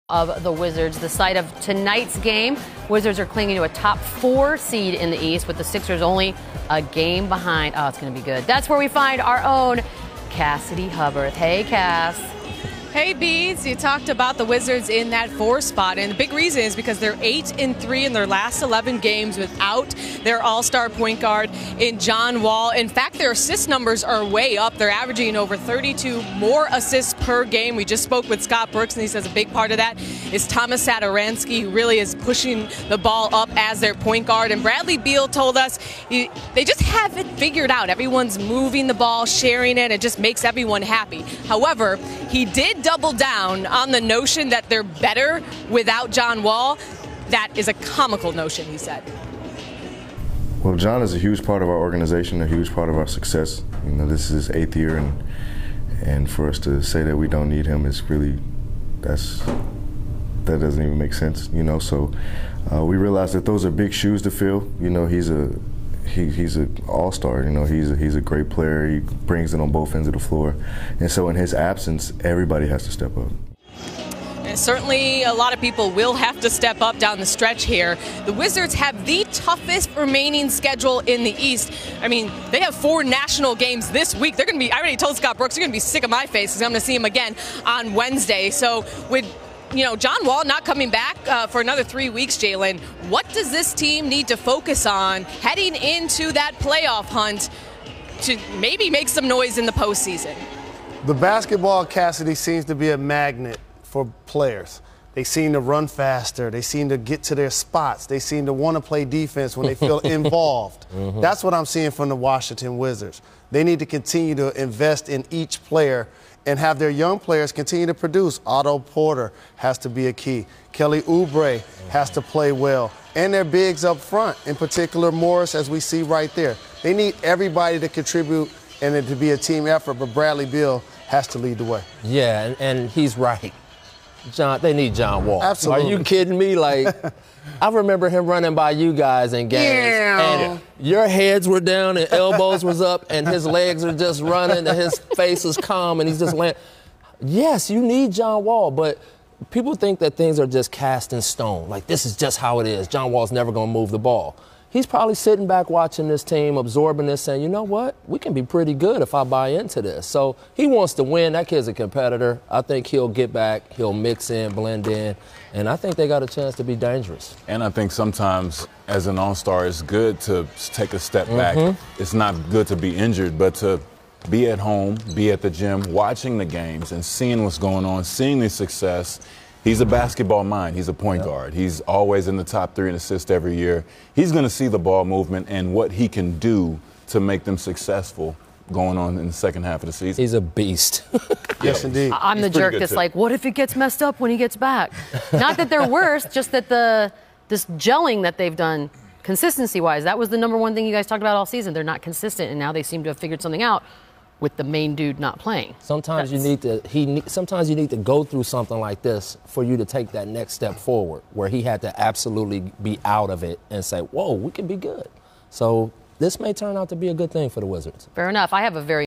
Of the Wizards, the site of tonight's game. Wizards are clinging to a top 4 seed in the East, with the Sixers only a game behind. Oh, it's going to be good. That's where we find our own Cassidy Hubbard. Hey, Cass. Hey, Beads. You talked about the Wizards in that 4 spot, and the big reason is because they're 8-3 in their last 11 games without their all-star point guard in John Wall. In fact, their assist numbers are way up. They're averaging over 32 more assists per game. We just spoke with Scott Brooks, and he says a big part of that is Thomas Satoransky, who really is pushing the ball up as their point guard. And Bradley Beal told us they just have it figured out. Everyone's moving the ball, sharing it. It just makes everyone happy. However, he did double down on the notion that they're better without John Wall. That is a comical notion, he said. Well, John is a huge part of our organization, a huge part of our success. You know, this is his 8th year, and for us to say that we don't need him is really, that doesn't even make sense, you know. So we realize that those are big shoes to fill. You know, he's an all-star. You know, he's a great player. He brings it on both ends of the floor, and so in his absence, everybody has to step up. And certainly a lot of people will have to step up down the stretch here. The Wizards have the toughest remaining schedule in the East. I mean, they have 4 national games this week. They're going to be, I already told Scott Brooks, you're going to be sick of my face because I'm going to see him again on Wednesday. So with John Wall not coming back for another 3 weeks, Jalen, what does this team need to focus on heading into that playoff hunt to maybe make some noise in the postseason? The basketball, Cassidy, seems to be a magnet for players. They seem to run faster. They seem to get to their spots. They seem to want to play defense when they feel involved. That's what I'm seeing from the Washington Wizards. They need to continue to invest in each player and have their young players continue to produce. Otto Porter has to be a key. Kelly Oubre has to play well. And their bigs up front, in particular Morris, as we see right there. They need everybody to contribute and it to be a team effort, but Bradley Beal has to lead the way. Yeah, and he's right. They need John Wall. Absolutely. Are you kidding me? Like, I remember him running by you guys in games, and your heads were down and elbows was up, and his legs are just running, and his face is calm, and he's just laying. Yes, you need John Wall, but people think that things are just cast in stone. Like, this is just how it is. John Wall's never going to move the ball. He's probably sitting back watching this team, absorbing this, saying, you know what? We can be pretty good if I buy into this. So he wants to win. That kid's a competitor. I think he'll get back. He'll mix in, blend in. And I think they got a chance to be dangerous. And I think sometimes as an all-star, it's good to take a step back. It's not good to be injured, but to be at home, be at the gym, watching the games and seeing what's going on, seeing the success. He's a basketball mind. He's a point guard. He's always in the top 3 in assists every year. He's going to see the ball movement and what he can do to make them successful going on in the second half of the season. He's a beast. Yes, indeed. I'm the jerk that's like, what if it gets messed up when he gets back? Not that they're worse, just that this gelling that they've done consistency-wise, that was the #1 thing you guys talked about all season. They're not consistent, and now they seem to have figured something out with the main dude not playing. Sometimes you need to go through something like this for you to take that next step forward, where he had to absolutely be out of it and say, whoa, we can be good. So this may turn out to be a good thing for the Wizards. Fair enough. I have a very